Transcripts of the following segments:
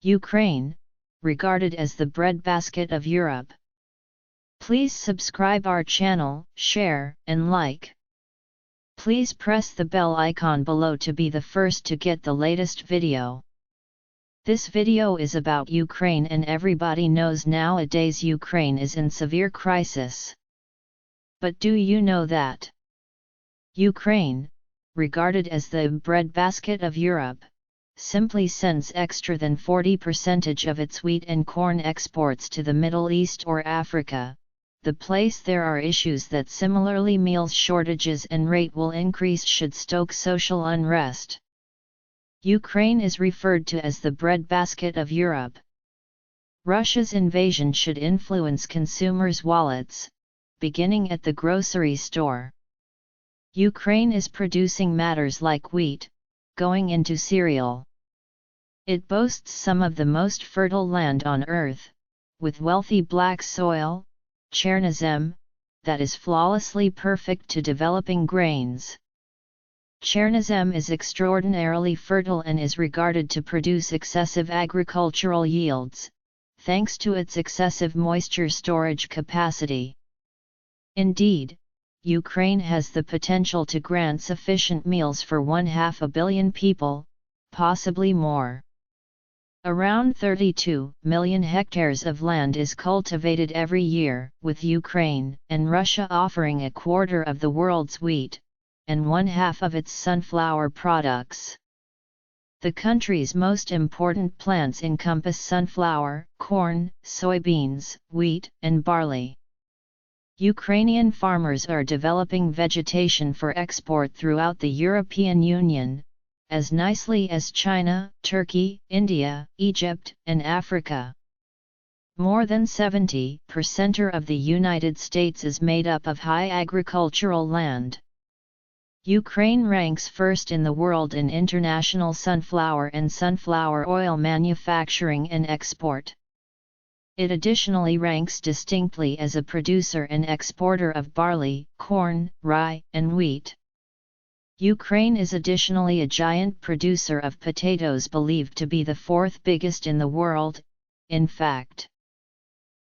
Ukraine, regarded as the breadbasket of Europe. Please subscribe our channel, share, and like. Please press the bell icon below to be the first to get the latest video. This video is about Ukraine, and everybody knows nowadays Ukraine is in severe crisis. But do you know that Ukraine, regarded as the breadbasket of Europe, simply sends extra than 40% of its wheat and corn exports to the Middle East or Africa, the place there are issues that similarly meals shortages and rate will increase should stoke social unrest. Ukraine is referred to as the breadbasket of Europe. Russia's invasion should influence consumers' wallets, beginning at the grocery store. Ukraine is producing matters like wheat, going into cereal. It boasts some of the most fertile land on earth, with wealthy black soil, Chernozem, that is flawlessly perfect to developing grains. Chernozem is extraordinarily fertile and is regarded to produce excessive agricultural yields, thanks to its excessive moisture storage capacity. Indeed, Ukraine has the potential to grant sufficient meals for 500 million people, possibly more. Around 32 million hectares of land is cultivated every year, with Ukraine and Russia offering a quarter of the world's wheat, and 1/2 of its sunflower products. The country's most important plants encompass sunflower, corn, soybeans, wheat, and barley. Ukrainian farmers are developing vegetation for export throughout the European Union, as nicely as China, Turkey, India, Egypt, and Africa. More than 70% of the United States is made up of high agricultural land. Ukraine ranks first in the world in international sunflower and sunflower oil manufacturing and export. It additionally ranks distinctly as a producer and exporter of barley, corn, rye, and wheat. Ukraine is additionally a giant producer of potatoes, believed to be the fourth biggest in the world, in fact.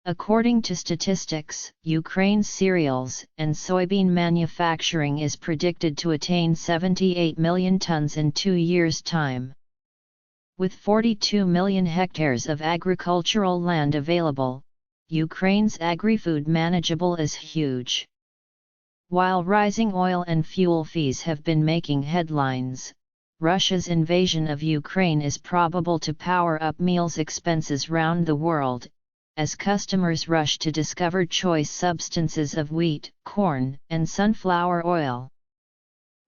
According to statistics, Ukraine's cereals and soybean manufacturing is predicted to attain 78 million tons in 2 years' time. With 42 million hectares of agricultural land available, Ukraine's agri-food manageable is huge. While rising oil and fuel fees have been making headlines, Russia's invasion of Ukraine is probable to power up meals expenses round the world, as customers rush to discover choice substances of wheat, corn, and sunflower oil.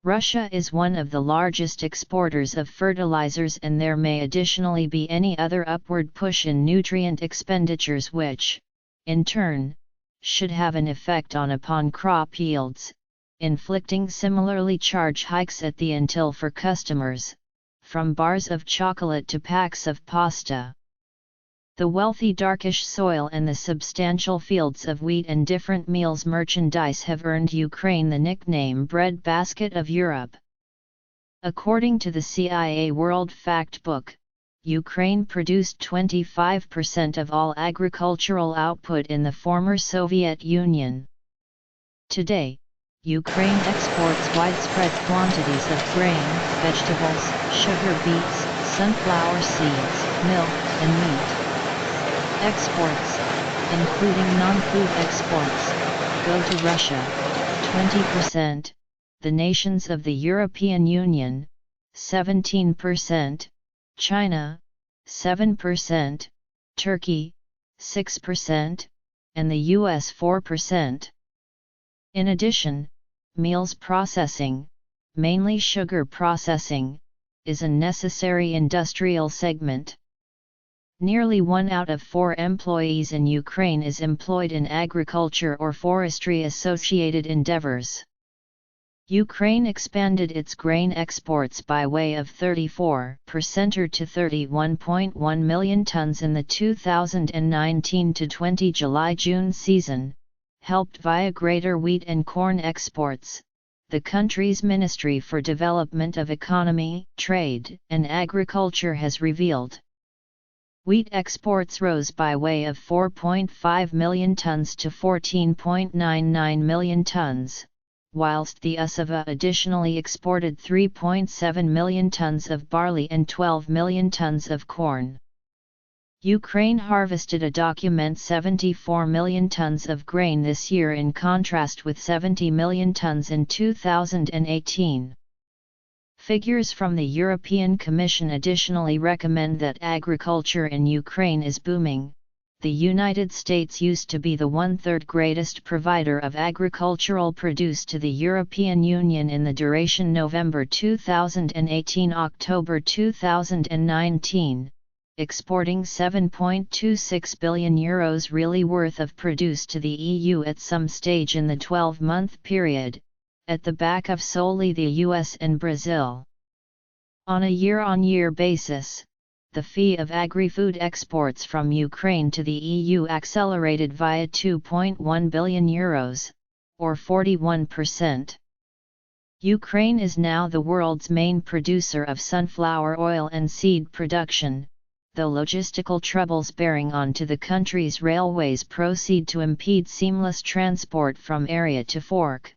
Russia is one of the largest exporters of fertilizers, and there may additionally be any other upward push in nutrient expenditures which, in turn, should have an effect upon crop yields, inflicting similarly charge hikes at the until for customers, from bars of chocolate to packs of pasta. The wealthy darkish soil and the substantial fields of wheat and different meals merchandise have earned Ukraine the nickname breadbasket of Europe. According to the CIA World Factbook, Ukraine produced 25% of all agricultural output in the former Soviet Union. Today, Ukraine exports widespread quantities of grain, vegetables, sugar beets, sunflower seeds, milk, and meat. Exports, including non-food exports, go to Russia, 20%, the nations of the European Union, 17%, China, 7%, Turkey, 6%, and the US 4%. In addition, meals processing, mainly sugar processing, is a necessary industrial segment. Nearly 1 out of 4 employees in Ukraine is employed in agriculture or forestry-associated endeavors. Ukraine expanded its grain exports by way of 34% to 31.1 million tons in the 2019-20 July-June season, helped via greater wheat and corn exports, the country's Ministry for Development of Economy, Trade, and Agriculture has revealed. Wheat exports rose by way of 4.5 million tons to 14.99 million tons, whilst the USAVA additionally exported 3.7 million tons of barley and 12 million tons of corn. Ukraine harvested a document 74 million tons of grain this year in contrast with 70 million tons in 2018. Figures from the European Commission additionally recommend that agriculture in Ukraine is booming. The United States used to be the one-third greatest provider of agricultural produce to the European Union in the duration November 2018–October 2019, exporting €7.26 billion really worth of produce to the EU at some stage in the 12-month period, at the back of solely the US and Brazil. On a year-on-year basis, the fee of agri-food exports from Ukraine to the EU accelerated via €2.1 billion, or 41%. Ukraine is now the world's main producer of sunflower oil and seed production, though logistical troubles bearing on to the country's railways proceed to impede seamless transport from area to fork,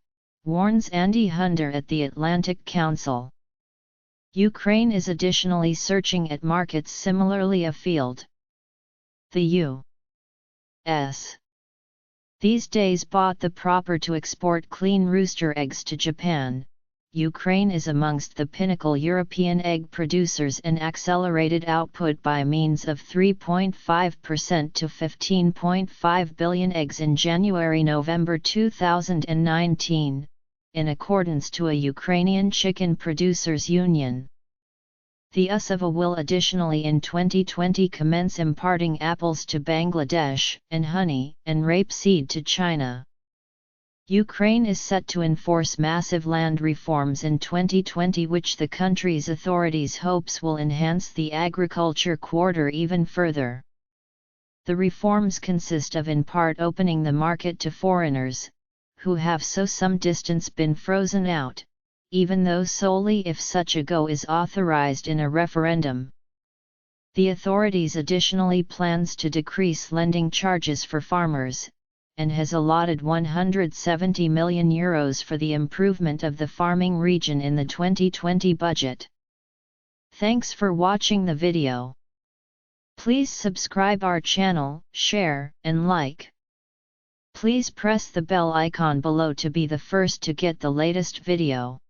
warns Andy Hunter at the Atlantic Council. Ukraine is additionally searching at markets similarly afield. The U.S. these days bought the proper to export clean rooster eggs to Japan. Ukraine is amongst the pinnacle European egg producers and accelerated output by means of 3.5% to 15.5 billion eggs in January-November 2019. In accordance to a Ukrainian chicken producers union. The USAVA will additionally in 2020 commence imparting apples to Bangladesh, and honey and rapeseed to China. Ukraine is set to enforce massive land reforms in 2020 which the country's authorities hopes will enhance the agriculture quarter even further. The reforms consist of in part opening the market to foreigners, who have so some distance been frozen out, even though solely if such a go is authorized in a referendum. The authorities additionally plans to decrease lending charges for farmers, and has allotted €170 million for the improvement of the farming region in the 2020 budget. Thanks for watching the video. Please subscribe our channel, share, and like. Please press the bell icon below to be the first to get the latest video.